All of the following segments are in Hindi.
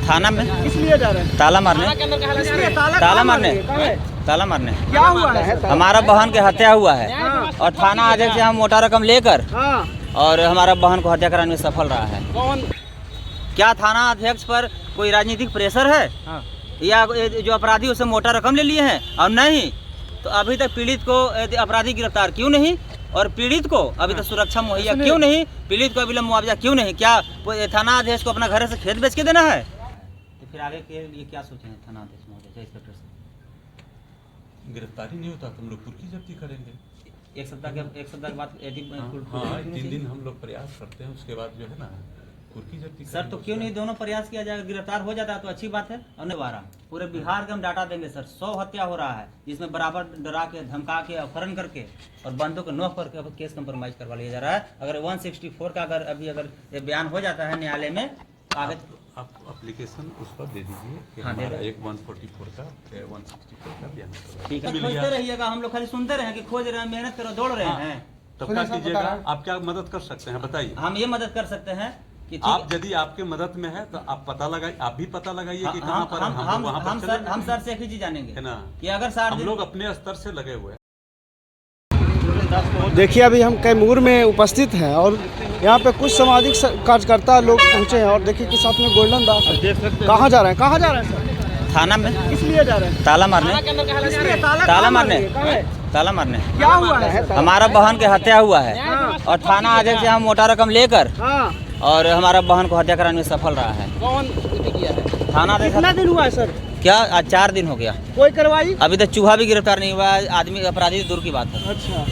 थाना में किस लिए जा रहे हैं? ताला मारने। ताला मारने। ताला मारने। क्या हुआ है? हमारा बहन की हत्या हुआ है और थाना अध्यक्ष से हम मोटा रकम लेकर और हमारा बहन को हत्या कराने में सफल रहा है। कौन? क्या थाना अध्यक्ष पर कोई राजनीतिक प्रेशर है या जो अपराधी उससे मोटा रकम ले लिए हैं? और नहीं तो अभी तक पीड़ित को अपराधी गिरफ्तार क्यों नहीं और पीड़ित को अभी तक सुरक्षा मुहैया क्यों नहीं? पीड़ित को अविलंब मुआवजा क्यों नहीं? क्या थाना अध्यक्ष को अपना घर से खेत बेच के देना है? तो फिर आगे के लिए क्या सोचे हैं थाना अध्यक्ष महोदय? इंस्पेक्टर से गिरफ्तारी नहीं होता तो हम लोग कुर्की जब्ती करेंगे। एक सप्ताह के बाद यदि 3 दिन हम लोग प्रयास करते हैं, उसके बाद जो है ना कुर्की जब्ती। सर तो क्यों नहीं दोनों प्रयास किया जाएगा? गिरफ्तार हो जाता है तो अच्छी बात है। और नहीं पूरे बिहार का हम डाटा देंगे सर। 100 हत्या हो रहा है जिसमें बराबर डरा के धमका के अपहरण करके और बंदों को नोक करके अब केस कंप्रोमाइज करवा लिया जा रहा है। अगर 164 का अगर ये बयान हो जाता है न्यायालय में आगे आप एप्लीकेशन उस पर दे दीजिए कि हमारा एक 144 का 164 का बयान करवा। ठीक है, खोजते रहिएगा। हम लोग खाली सुनते रहे कि खोज रहे हैं, मेहनत करो, दौड़ रहे हैं। तो क्या कीजिएगा? आप क्या मदद कर सकते हैं बताइए? हम ये मदद कर सकते हैं कि आप यदि आपके मदद में है तो आप पता लगाइए, आप भी पता लगाइए कि कहाँ पर हम सर से एक ही चीज जानेंगे है ना कि अगर सर हम लोग अपने स्तर से लगे हुए हैं। देखिए अभी हम कैमूर में उपस्थित हैं और यहाँ पे कुछ सामाजिक कार्यकर्ता लोग पहुँचे हैं और देखिए कि साथ में गोल्डन दास है। कहाँ जा रहे हैं? कहाँ जा रहे हैं सर? थाना में। किस लिए जा रहे हैं? ताला मारने। ताला मारने। ताला मारने। क्या हुआ है? हमारा बहन की हत्या हुआ है और थाना अध्यक्ष से हम मोटा रकम लेकर और हमारा बहन को हत्या कराने में सफल रहा है। कौन किया है? थाना अध्यक्ष। कितना दिन हुआ है सर? क्या आज 4 दिन हो गया। कोई कार्रवाई? अभी तक चूहा भी गिरफ्तार नहीं हुआ है। आदमी अपराधी दूर की बात है। अच्छा,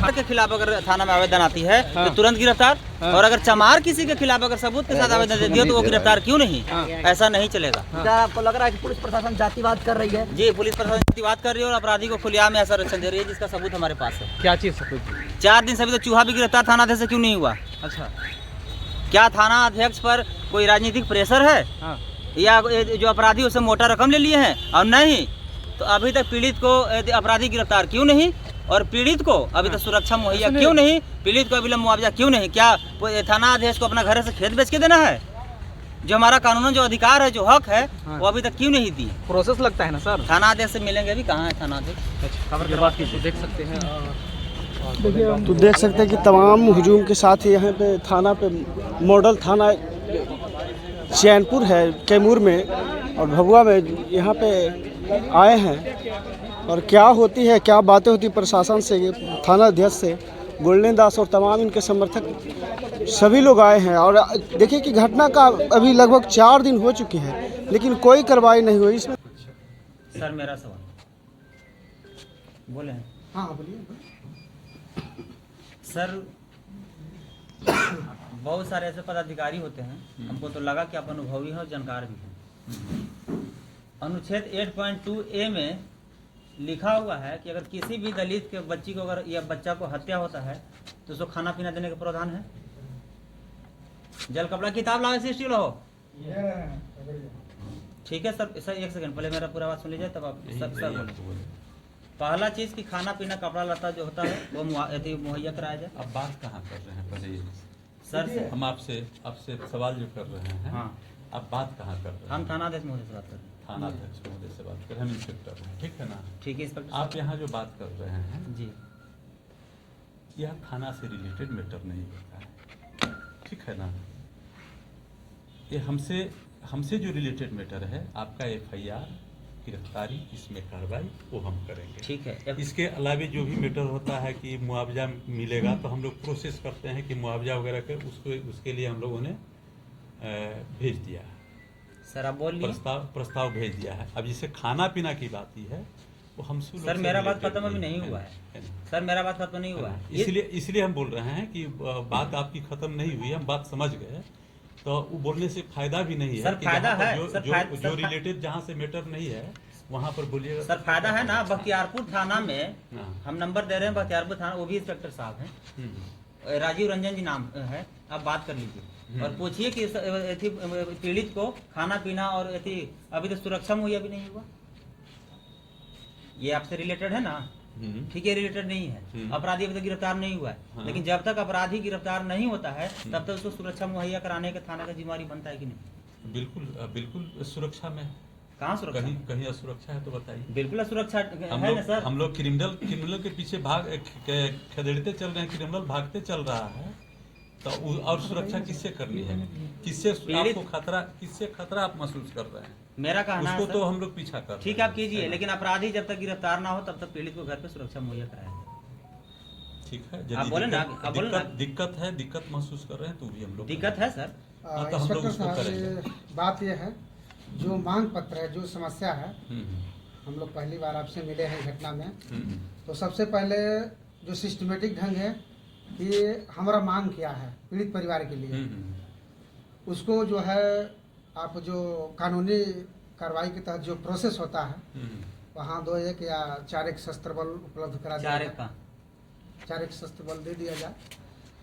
के खिलाफ अगर थाना में आवेदन आती है तो तुरंत गिरफ्तार। और अगर चमार किसी के खिलाफ अगर सबूत के साथ आवेदन दे दिया तो वो गिरफ्तार क्यों नहीं? ऐसा नहीं चलेगा। क्या आपको लग रहा है कि पुलिस प्रशासन जातिवाद कर रही है? जी, पुलिस प्रशासन जातिवाद कर रही है और अपराधी को खुलेआम में ऐसा रक्षण दे रही है जिसका सबूत हमारे पास है। क्या चीज़ सबूत? 4 दिन से अभी तो चूहा भी गिरफ्तार थाना अध्यक्ष से क्यों नहीं हुआ? अच्छा, क्या थाना अध्यक्ष पर कोई राजनीतिक प्रेशर है या जो अपराधी उससे मोटा रकम ले लिए हैं? और नहीं तो अभी तक पीड़ित को अपराधी गिरफ्तार क्यों नहीं और पीड़ित को अभी तक सुरक्षा मुहैया क्यों नहीं? पीड़ित को अविलंब मुआवजा क्यों नहीं? क्या थाना अध्यक्ष को अपना घर से खेत बेच के देना है? जो हमारा कानूनन जो अधिकार है, जो हक है, वो अभी तक क्यों नहीं दी? प्रोसेस लगता है ना सर। थाना अध्यक्ष से मिलेंगे। अभी कहाँ है थाना अध्यक्ष? देख सकते हैं तो देख सकते हैं कि तमाम हुजूम के साथ यहाँ पे थाना पे मॉडल थाना चैनपुर है कैमूर में और भभुआ में यहाँ पे आए हैं और क्या होती है, क्या बातें होती प्रशासन से, थाना अध्यक्ष से, गोल्डन दास और तमाम इनके समर्थक सभी लोग आए हैं। और देखिए कि घटना का अभी लगभग 4 दिन हो चुके हैं लेकिन कोई कार्रवाई नहीं हुई इसमें। सर मेरा सवाल बोले हैं। हाँ बोलिए सर। बहुत सारे ऐसे पदाधिकारी होते हैं, हमको तो लगा कि आप अनुभवी हैं और जानकार भी हैं। अनुच्छेद 8.2A में लिखा हुआ है कि अगर किसी भी दलित के बच्ची को अगर या बच्चा को हत्या होता है तो उसको खाना पीना देने का प्रावधान है। जल कपड़ा किताब लाओ से स्टील हो। ठीक है सर। सर 1 सेकंड पहले मेरा पूरा बात सुन लीजिए तब आप सर बोले। पहला चीज कि खाना पीना कपड़ा लता जो होता है वो मुहैया कराया जाए। अब बात कहाँ कर रहे हैं पहले सर से हम आपसे सवाल जो कर रहे हैं। हाँ, अब बात कहाँ कर रहे हैं? हम थाना अध्यक्ष महोदय से बात कर रहे हैं। थाना अध्यक्ष महोदय से बात कर रहे हैं, हम इंस्पेक्टर हैं, ठीक है ना? ठीक है इंस्पेक्टर। आप यहाँ जो बात कर रहे हैं जी, यह थाना से रिलेटेड मैटर नहीं होता है, ठीक है ना? ये हमसे जो रिलेटेड मैटर है आपका FIR, गिरफ्तारी, इसमें कार्रवाई वो हम करेंगे, ठीक है। इसके अलावा जो भी मैटर होता है कि मुआवजा मिलेगा तो हम लोग प्रोसेस करते हैं कि मुआवजा वगैरह के उसके लिए हम लोगों ने भेज दिया है। सर आप बोलिए। प्रस्ताव भेज दिया है। अब जिसे खाना पीना की बात ही है वो हमसे। सर मेरा बात खत्म अभी नहीं हुआ है। सर मेरा बात खत्म नहीं हुआ है। इसलिए हम बोल रहे हैं कि बात आपकी खत्म नहीं हुई, हम बात समझ गए तो वो बोलने से फायदा भी नहीं है। सर फायदा है जो रिलेटेड जहाँ से मैटर नहीं है वहाँ पर बोलिएगा। सर फायदा है ना। बख्तियारपुर थाना में हम नंबर दे रहे हैं। बख्तियारपुर थाना, वो भी इंस्पेक्टर साहब हैं, राजीव रंजन जी नाम है। आप बात कर लीजिए और पूछिए कि पीड़ित को खाना पीना और अभी तो सुरक्षा मुहैया भी नहीं हुआ। ये आपसे रिलेटेड है ना? ठीक है, रिलेटेड नहीं है। अपराधी अभी तक गिरफ्तार नहीं हुआ है। लेकिन जब तक अपराधी गिरफ्तार नहीं होता है तब तक उसको सुरक्षा मुहैया कराने का थाना का जिम्मेवारी बनता है कि नहीं? बिल्कुल बिल्कुल सुरक्षा में। कहाँ सुरक्षा? कहीं कहीं असुरक्षा है तो बताइए। बिल्कुल सुरक्षा है ना सर। हम लोग क्रिमिनल के पीछे खदेड़ते चल रहे हैं, क्रिमिनल भागते चल रहा है, तो और सुरक्षा किससे करनी है? किससे आपको खतरा आप महसूस कर रहे हैं? मेरा कहना है उसको तो हम लोग पीछा कर रहे हैं। ठीक है, आप कीजिए, लेकिन अपराधी जब तक गिरफ्तार ना हो तब तक पीड़ित को घर पे सुरक्षा मुहैया कराएंगे। ठीक है, आप बोले ना, आप बोले ना। दिक्कत महसूस कर रहे हैं तो भी हम लोग दिक्कत है सर। तो हम लोग उसको करेंगे। बात यह है, जो मांग पत्र है, जो समस्या है, हम लोग पहली बार आपसे मिले हैं घटना में, तो सबसे पहले जो सिस्टमेटिक ढंग है कि हमारा मांग क्या है पीड़ित परिवार के लिए, उसको जो है आप जो कानूनी कार्रवाई के तहत जो प्रोसेस होता है वहाँ 2-1 या 4-1 शस्त्र बल उपलब्ध करा दिया जाए, 4-1 शस्त्र बल दे दिया जाए,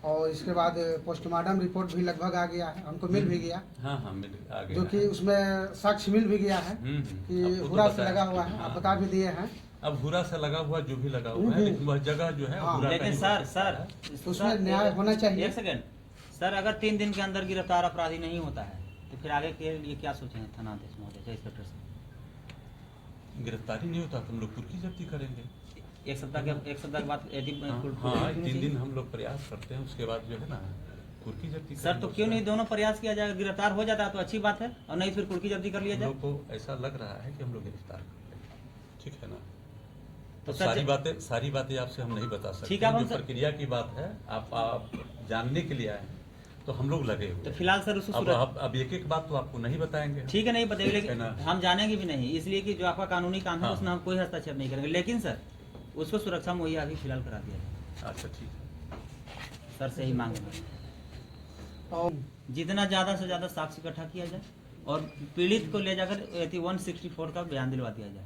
और इसके बाद पोस्टमार्टम रिपोर्ट भी लगभग आ गया है, हमको मिल भी गया। हाँ, मिल आ गया, जो कि उसमें साक्ष्य मिल भी गया है कि हुरा से लगा हुआ है, आप बता भी दिए हैं। अब हुरा से लगा हुआ जो भी लगा हुआ है, लेकिन वह जगह जो है हुरा का लेकिन ही सर उसमें न्याय होना चाहिए। एक सेकंड सर, अगर 3 दिन के अंदर गिरफ्तार अपराधी नहीं होता है तो फिर आगे के लिए क्या सोचेंगे थानाध्यक्ष महोदय, इंस्पेक्टर साहब? गिरफ्तारी नहीं होता तो हम लोग कुर्की जब्ती करेंगे। एक सप्ताह के बाद यदि 3 दिन हम लोग प्रयास करते हैं, उसके बाद जो है ना कुर्की जब्ती सर, तो क्यों नहीं दोनों प्रयास किया जाएगा? गिरफ्तार हो जाता है तो अच्छी बात है, और नहीं फिर कुर्की जब्ती कर लिया जाए। हम लोग को ऐसा लग रहा है कि हम लोग गिरफ्तार कर लेंगे, ठीक है ना? तो तो सारी बातें आपसे हम नहीं बता सकते। ठीक है, जो प्रक्रिया की बात है आप जानने के लिए आए हैं, तो हम लोग लगे हुए। तो फिलहाल सर उसको अब एक बात तो आपको नहीं बताएंगे। ठीक है, नहीं बताएंगे, लेकिन हम जानेंगे भी नहीं, इसलिए कि जो आपका कानूनी काम है उसमें हम कोई हस्तक्षेप नहीं करेंगे। लेकिन सर उसको सुरक्षा मुहैया अभी फिलहाल करा दिया जाए। अच्छा, ठीक है सर से ही मांग है, और जितना ज्यादा से ज्यादा साक्ष्य इकट्ठा किया जाए और पीड़ित को ले जाकर 164 का बयान दिलवा दिया जाए,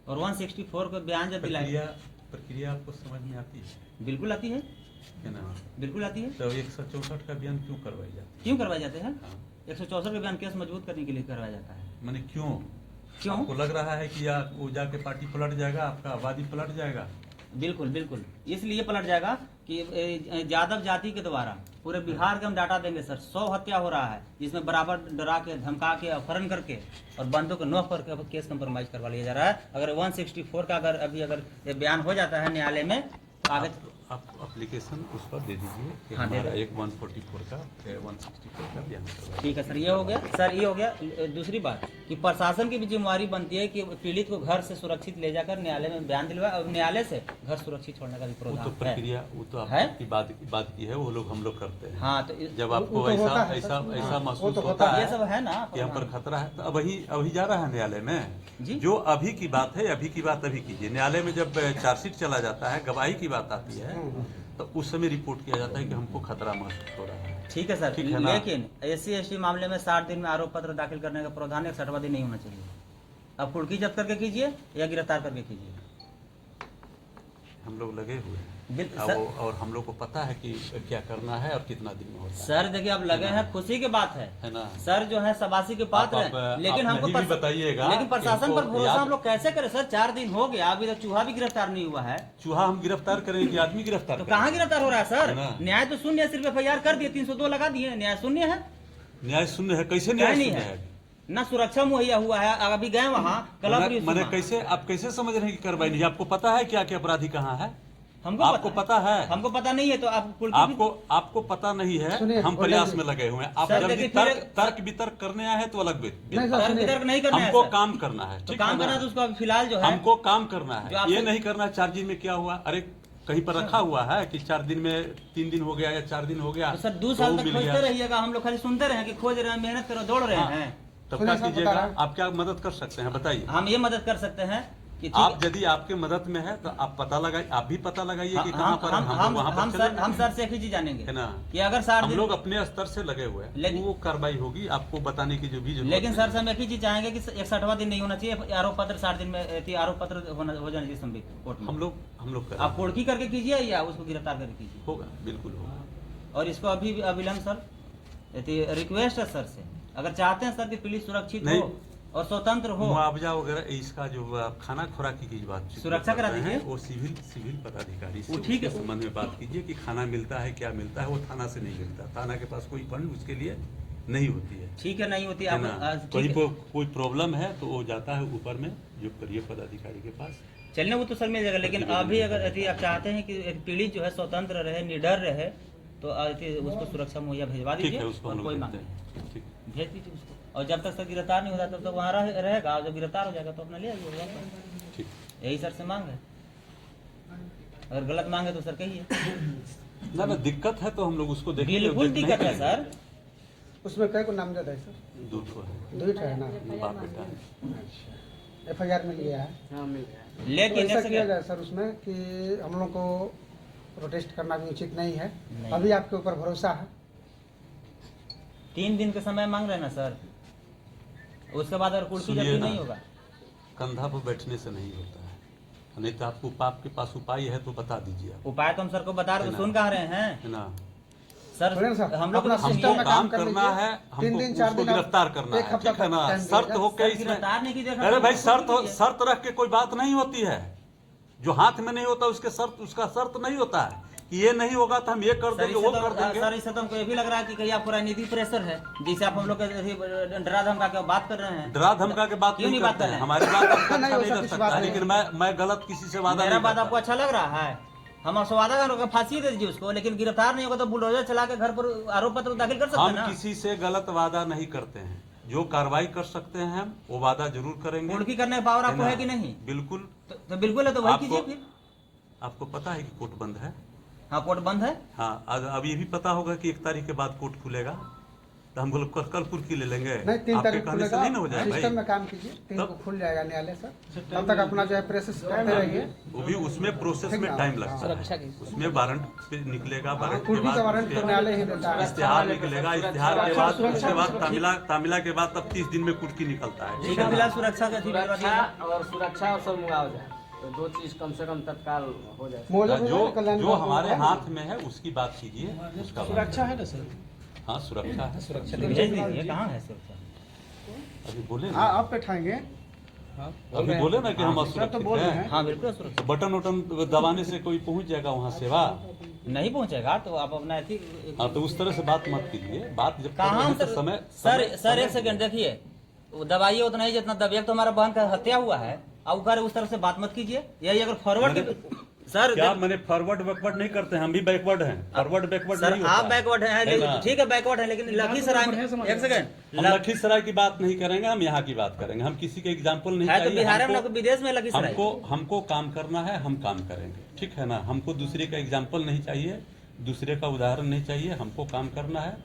और 164 का बयान जब दिलाया। प्रक्रिया आपको समझ में आती है? बिल्कुल आती है ना? बिल्कुल आती है। तो 164 का बयान क्यों करवाई जाती है? क्यों करवाए जाते हैं? 164 का बयान केस मजबूत करने के लिए करवाया जाता है। मैंने क्यों क्यों? आपको लग रहा है कि या वो जाके पार्टी पलट जाएगा, आपका आबादी पलट जाएगा? बिल्कुल इसलिए पलट जाएगा कि यादव जाति के द्वारा पूरे बिहार के हम डाटा देंगे सर। 100 हत्या हो रहा है, जिसमें बराबर डरा के, धमका के, अपहरण करके और बंदों को नोक करके केस कंप्रोमाइज करवा लिया जा रहा है। अगर 164 का अगर ये बयान हो जाता है न्यायालय में तो आगे आप एप्लीकेशन उस पर दे दीजिए कि हाँ, हमारा एक 144 का 164 का बयान करवाइए। ठीक है सर, ये हो गया सर। ये हो गया। दूसरी बात कि प्रशासन की भी जिम्मेवारी बनती है कि पीड़ित को घर से सुरक्षित ले जाकर न्यायालय में बयान दिलवाए, और न्यायालय से घर सुरक्षित छोड़ने का भी वो तो प्रावधान है। प्रक्रिया वो तो आपकी बात की है, वो लोग हम लोग करते हैं। हाँ, तो जब आपको ऐसा महसूस होता है ये सब है ना कि हम पर खतरा है, तो अभी जा रहा है न्यायालय में। जी? जो अभी की बात है, अभी की बात अभी कीजिए। न्यायालय में जब चार्जशीट चला जाता है, गवाही की बात आती है, तो उस समय रिपोर्ट किया जाता है कि हमको खतरा महसूस हो रहा है। ठीक है सर, ठीक है ना? लेकिन SC/ST मामले में 60 दिन में आरोप पत्र दाखिल करने का प्रावधान 60वां दिन नहीं होना चाहिए। अब कुर्की जब्त करके कीजिए या गिरफ्तार करके कीजिए, हम लोग लगे हुए हैं सर, और हम लोग को पता है कि क्या करना है और कितना दिन में होता है। सर देखिए, अब लगे हैं, खुशी की बात है ना? सर जो है शाबाशी के पात्र हैं, लेकिन हमको नहीं भी बताइएगा, लेकिन प्रशासन पर भरोसा हम लोग कैसे करें सर? 4 दिन हो गया, अभी तक चूहा भी गिरफ्तार नहीं हुआ है। चूहा हम गिरफ्तार करेंगे कि आदमी गिरफ्तार तो कहाँ गिरफ्तार हो रहा है सर? है ना? न्याय तो शून्य, सिर्फ FIR कर दिए, 302 लगा दिए, न्याय शून्य है। न्याय शून्य है? कैसे न्याय न्याय नहीं शून्य है, है? ना सुरक्षा मुहैया हुआ है। अभी गए वहाँ मैंने कैसे, आप कैसे समझ रहे हैं कि कार्रवाई नहीं? आपको पता है क्या क्या अपराधी कहाँ है? आपको पता है? हमको पता नहीं है, तो आपको पता नहीं है। हम प्रयास में लगे हुए हैं। आप जब तर्क वितर्क करने आए हैं तो अलग वितर्क नहीं करना है, हमको काम करना है। तो काम करना है, तो उसको फिलहाल जो है हमको काम करना है, ये नहीं करना 4 दिन में क्या हुआ। अरे कहीं पर रखा हुआ है कि 4 दिन में 3 दिन हो गया या 4 दिन हो गया, तो सर 2 साल तक खोजते रहिएगा। हम लोग खाली सुनते रहे कि खोज रहे हैं, मेहनत करो, दौड़ रहे हैं। तब क्या कीजिएगा? आप क्या मदद कर सकते हैं बताइए? हम ये मदद कर सकते हैं कि आप यदि आपके मदद में है तो आप पता लगाइए, आप भी पता लगाइए कि कहाँ पर हम सर से एक ही चीज जानेंगे, है ना, कि अगर 60 हम दिन लोग अपने स्तर से लगे हुए हैं, वो कार्रवाई होगी आपको बताने की जो भी जरूरत। लेकिन सर से हम एक ही चीज चाहेंगे कि 61वां दिन नहीं होना चाहिए, आरोप पत्र 60 दिन में आरोप पत्र हो जाना चाहिए संबित कोर्ट में। हम लोग आप कुर्की करके कीजिए या उसको गिरफ्तार करके कीजिए, होगा, बिल्कुल होगा। और इसको अभी अविलंब सर रिक्वेस्ट है सर से, अगर चाहते हैं सर कि पुलिस सुरक्षित हो और स्वतंत्र हो, मुआवजा वगैरह इसका जो खाना खुराकी की बात सुरक्षा करा दीजिए, वो सिविल पदाधिकारी से ठीक है, संबंध में बात कीजिए कि खाना मिलता है, क्या मिलता है। वो थाना से नहीं मिलता, थाना के पास कोई फंड उसके लिए नहीं होती है, ठीक है, नहीं होती। है आप ना? ठीक कहीं है। को कोई प्रॉब्लम है तो वो जाता है ऊपर में जो करिए पदाधिकारी के पास। चलने वो तो सर मिल जाएगा, लेकिन अभी अगर यदि आप चाहते हैं कि एक पीड़ित जो है स्वतंत्र रहे, निडर रहे, तो उसको सुरक्षा मुहैया भेजवा ठीक दीजिए है, उसको और हम लोग कोई देखते मांग नहीं, हैं। ठीक। भेज दीजिए उसको। और जब तक सर गिरफ्तार नहीं होता तब तक वहाँ रहेगा, और जब गिरफ्तार हो जाएगा तो अपना ले आइए वापस। ठीक। यही सर से मांग है। अगर गलत मांगे तो सर कहिए। ना दिक्कत है तो हम लोग उसको देखेंगे। बिल्कुल नहीं दिक्कत है करेंगे। सर। उसमें कई को नामजद है सर? दूध को है, दूध है ना? बाप बेटा है। FIR मिल गया है। तो लेकिन ऐसा ऐसे किया जाए सर उसमें कि हम लोग को प्रोटेस्ट करना भी उचित नहीं है। नहीं। अभी आपके ऊपर भरोसा है। 3 दिन का समय मांग रहे हैं ना सर, उसके बाद अगर कुर्सी सुनिए जब्ती ना। नहीं होगा। कंधा पर बैठने से नहीं होता है, नहीं तो आपके पास उपाय है तो बता दीजिए आप, उपाय तो हम सर को बता रहे, है तो ना? सुन कहाँ रहे हैं है ना? सर। सुनिए ना सर, हम लोग अपना तो सिस्टम हमको में काम कर करना लीजिए। है, 3 हमको दिन 4 उसको दिन आप गिरफ्तार करना एक है, हफ्ता ठीक है ना? टाइम शर्त दीजिए। हो के सर, इसमें, गिरफ्तार नहीं कीजिए, अरे भाई खत्म कीजिए। शर्त रख के कोई बात नहीं होती है। जो हाथ में नहीं होता उसका शर्त नहीं होता है कि ये नहीं होगा तो हम ये कर सर देंगे, इससे वो कर तो देंगे। सर इससे तो हमको ये भी लग रहा है कि कहीं आपको राजनीतिक प्रेशर है, जिसे आप हम लोग के डरा धमका के बात कर रहे हैं। डरा धमका के बात क्यों नहीं नहीं बात करते कर हैं, रहे हैं? हमारी बात आपको अच्छा नहीं, नहीं वैसा लग कुछ सकता बात है, नहीं लेकिन मैं गलत किसी से वादा मेरा नहीं बात करता। आपको अच्छा लग रहा है, हम आपसे वादा कर रहे हैं, फांसी दे दीजिए उसको, लेकिन गिरफ्तार नहीं होगा तो बुलडोजर चला के घर पर आरोप पत्र दाखिल कर सकते हैं हम ना। किसी से गलत वादा नहीं करते हैं, जो कार्रवाई कर सकते हैं हम वो वादा जरूर करेंगे। कुर्की करने का पावर आपको ना? है कि नहीं? बिल्कुल। तो बिल्कुल है, तो वही आपको- कीजिए फिर। आपको पता है कि कोर्ट बंद है? हाँ, कोर्ट बंद है। हाँ, अब ये भी पता होगा कि 1 तारीख के बाद कोर्ट खुलेगा, तो हम लोग कल कुर्की ले लेंगे। नहीं, 3 आपके तारीख कहने से खुलेगा। नहीं ना हो जाए सिस्टम में भाई। काम कीजिए, 3 को तब- खुल जाएगा न्यायालय सर। तब तक अपना जो है प्रोसेस करते रहिए। वो भी उसमें प्रोसेस में टाइम लगता है, उसमें वारंट पे निकलेगा, वारंट के कुर्की का बाद वारंट तो न्यायालय ही देता है। इश्तेहार निकलेगा, इश्तेहार के बाद उसके बाद तामिला के बाद तब 30 दिन में कुर्की निकलता है। ठीक है, फिलहाल सुरक्षा का सुरक्षा और सुरक्षा और सब मुआवजा, तो 2 चीज कम से कम तत्काल हो जाए। मुआवजा भी है, कल्याण जो विभाग में हमारे है। हाथ में है उसकी बात कीजिए, उसका सुरक्षा है ना सर? हाँ, सुरक्षा है। भेज दीजिए, कहाँ है सुरक्षा? अभी बोले ना, हाँ, आप बैठाएंगे। अभी बोले ना कि हम सर तो बोल असुरक्षित रहे हैं। हैं। हाँ बिल्कुल सुरक्षा। बटन वटन दबाने से कोई पहुंच जाएगा वहाँ सेवा? नहीं पहुंचेगा तो आप अपना हाँ, तो उस तरह से बात मत कीजिए, बात जब कर रहे कहाँ हैं तो समय सर एक सेकंड देखिए, वो दबाइए उतना ही जितना दबिए। तो हमारा बहन का हत्या हुआ है, अब उस तरह से बात मत कीजिए। यही अगर फॉरवर्ड सर क्या मैंने फॉरवर्ड बैकवर्ड नहीं करते हैं, हम भी बैकवर्ड हैं। फॉरवर्ड बैकवर्ड सर नहीं होता आप है। बैकवर्ड हैं, है ना? ठीक है बैकवर्ड है, लेकिन लखीसराय में एक सेकंड हम लखीसराय की बात नहीं करेंगे, हम यहाँ की बात करेंगे। हम किसी के एग्जाम्पल नहीं है तो चाहिए। बिहार में हमको- विदेश में लखीसराय। हमको काम करना है, हम काम करेंगे, ठीक है ना? हमको दूसरे का एग्जाम्पल नहीं चाहिए, दूसरे का उदाहरण नहीं चाहिए, हमको काम करना है।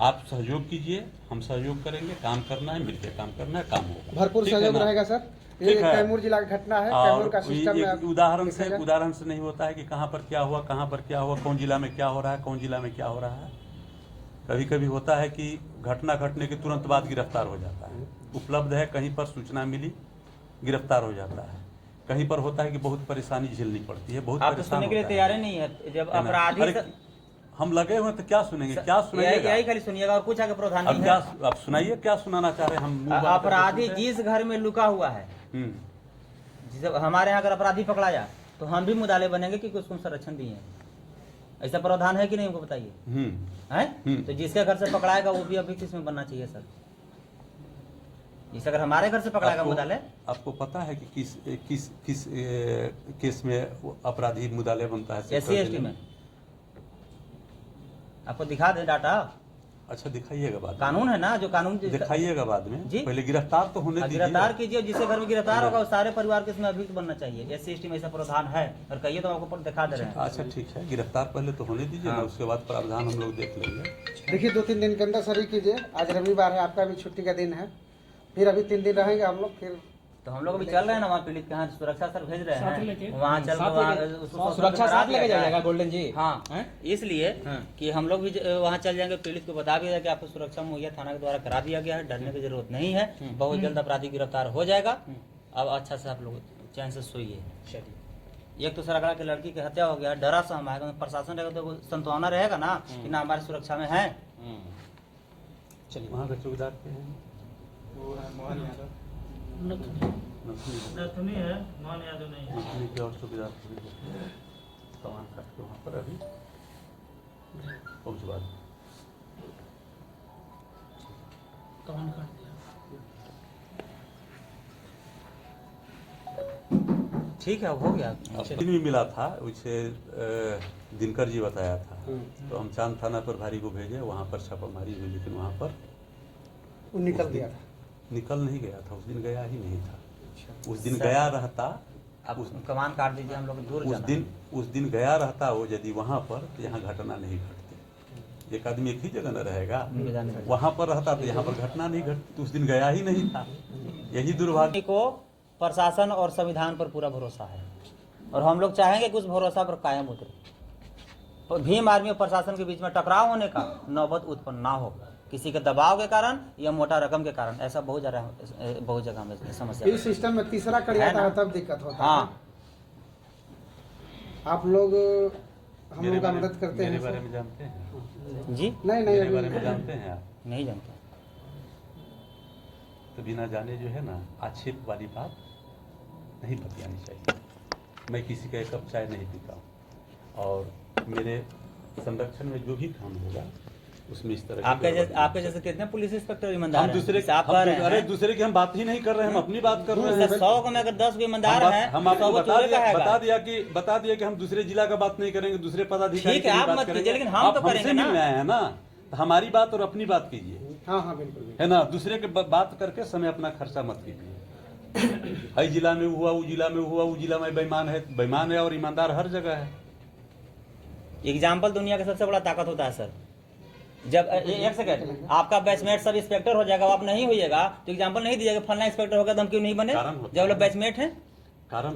आप सहयोग कीजिए, हम सहयोग करेंगे। काम करना है, मिलकर काम करना है, काम होगा। भरपूर ठीक है सहयोग ना? रहेगा सर। ये ठीक है। कैमूर जिला की घटना है, कैमूर और का सिस्टम में एक आप उदाहरण देखिएगा। से नहीं होता है कि कहाँ पर क्या हुआ, कहाँ पर क्या हुआ, कौन जिला में क्या हो रहा है, कौन जिला में क्या हो रहा है। कभी कभी होता है कि घटना घटने के तुरंत बाद गिरफ्तार हो जाता है, उपलब्ध है, कहीं पर सूचना मिली, गिरफ्तार हो जाता है। कहीं पर होता है कि बहुत परेशानी झेलनी पड़ती है, बहुत आप तो परेशान सुनने के लिए होता तैयार है। ही नहीं है। जब है ना? अपराधी अरे, हम लगे हुए हैं तो क्या सुनेंगे, क्या सुनाइएगा? यही खाली सुनिएगा और कुछ आगे प्रावधान अब नहीं क्या है। आप सुनाइए, क्या सुनाना चाह रहे हैं? हम मुंह बंद करके अपराधी सुनते हैं। जिस घर में लुका हुआ है, हम्म, जब हमारे यहाँ अगर अपराधी पकड़ा जाए तो हम भी मुदाले बनेंगे कि उसको संरक्षण दिए हैं। ऐसा प्रावधान है कि नहीं, हमको बताइए। है तो जिसके घर से पकड़ाएगा वो भी अभी किसमें बनना चाहिए सर? जिस अगर हमारे घर से पकड़ाएगा मुदाले। आपको पता है कि किस केस में वो अपराधी मुदाले बनता है? SC ST में आपको दिखा दे डाटा। अच्छा, दिखाइएगा बाद में। कानून है ना, जो कानून दिखाइएगा बाद में, जी। पहले गिरफ्तार तो होने दीजिए। गिरफ्तार कीजिए, जिसके घर में गिरफ्तार होगा वो सारे परिवार के इसमें अभियुक्त बनना चाहिए। SC ST में ऐसा प्रावधान है, और कहिए तो आपको दिखा दे रहे हैं। अच्छा ठीक है, गिरफ्तार पहले तो होने दीजिए ना, उसके बाद प्रावधान हम लोग देख लेंगे। देखिए 2-3 दिन के अंदर सर ही कीजिए। आज रविवार है, आपका भी छुट्टी का दिन है। फिर अभी 3 दिन रहेंगे हम लोग। फिर तो हम लोग अभी चल रहे हैं ना वहाँ पीड़ित के यहाँ, सुरक्षा सर भेज रहे हैं वहाँ चल के सुरक्षा साथ लेके जाइएगा गोल्डन जी। हाँ, इसलिए कि हम लोग भी वहाँ चल जाएंगे, पीड़ित को बता भी जाए कि आपको सुरक्षा मुहैया थाना के द्वारा करा दिया गया है, डरने की जरूरत नहीं है, बहुत जल्द अपराधी गिरफ्तार हो जाएगा। अब अच्छा से आप लोग चैन से सोइए। एक तो सर की लड़की की हत्या हो गया, डरा सा हमारे प्रशासन रहेगा तो सांत्वना रहेगा ना कि ना हमारी सुरक्षा में है। चलिए, वहाँ का चौकीदार पे है नथुनी है, मान यादव नहीं है। नथुनी के और चौकीदार सामान काट के वहाँ पर अभी पहुँचवा दें। ठीक है, अब हो गया। दिन भी मिला था उसे दिनकर जी बताया था, तो हम चांद थाना पर भारी को भेजे, वहाँ पर छापामारी हुई, लेकिन वहाँ पर वो निकल गया था। निकल नहीं गया था, उस दिन गया ही नहीं था। उस दिन गया रहता, अब कमान काट दीजिए, हम लोग दूर जाना है। उस दिन गया रहता वो यदि वहाँ पर, तो यहाँ घटना नहीं घटती। एक आदमी एक ही जगह न रहेगा, वहाँ पर रहता तो यहाँ पर घटना नहीं घटती। तो उस दिन गया ही नहीं था, यही दुर्भाग्य। को प्रशासन और संविधान पर पूरा भरोसा है, और हम लोग चाहेंगे कि उस भरोसा पर कायम उतरे, और भीम आर्मी और प्रशासन के बीच में टकराव होने का नौबत उत्पन्न ना हो, किसी के दबाव के कारण या मोटा रकम के कारण। ऐसा बहुत जगह में समस्या। इस सिस्टम में तीसरा कड़ी आता है तब दिक्कत होता है। हाँ, आप लोग हम लोग का मदद करते हैं। मेरे बारे में जानते हैं जी नहीं मेरे बारे में जानते हैं आप? नहीं जानते। तो बिना जाने जो है ना, आक्षेप वाली बात नहीं बतियानी चाहिए। मैं किसी का एक कप चाय नहीं पीता हूँ, और मेरे संरक्षण में जो भी काम होगा उसमें इस तरह आपके जैसे कितने पुलिस इंस्पेक्टर ईमानदार हम हैं? दूसरे आप कह रहे हैं। अरे दूसरे की हम बात ही नहीं कर रहे हैं, हम अपनी बात कर रहे हैं। 100 को में अगर 10 ईमानदार हैं, हम आपको तो वो चोरे का हैगा। बता दिया कि हम दूसरे जिला का बात नहीं करेंगे, दूसरे पदाधिकारी ठीक है, की आप बात मत करेंगे। कीजिए, लेकिन हम आप तो करेंगे हमसे ना। मिलने आए हैं ना, तो हमारी बात और अपनी बात कीजिए, हाँ हाँ बिल्कुल। है ना। दूसरे के बात करके समय अपना खर्चा मत कीजिए। हर जिला में हुआ, वो जिला में हुआ, वो जिला में बेईमान है और ईमानदार हर जगह है। एग्जाम्पल दुनिया का सबसे बड़ा ताकत होता है सर। जब एक सेकंड, आपका बैचमेट सब इंस्पेक्टर हो जाएगा, आप नहीं होइएगा तो एग्जाम्पल नहीं दीजिएगा फलना इंस्पेक्टर होगा तो हम क्यों नहीं बने, कारण होता जब है। लोग बैचमेट हैं। कारण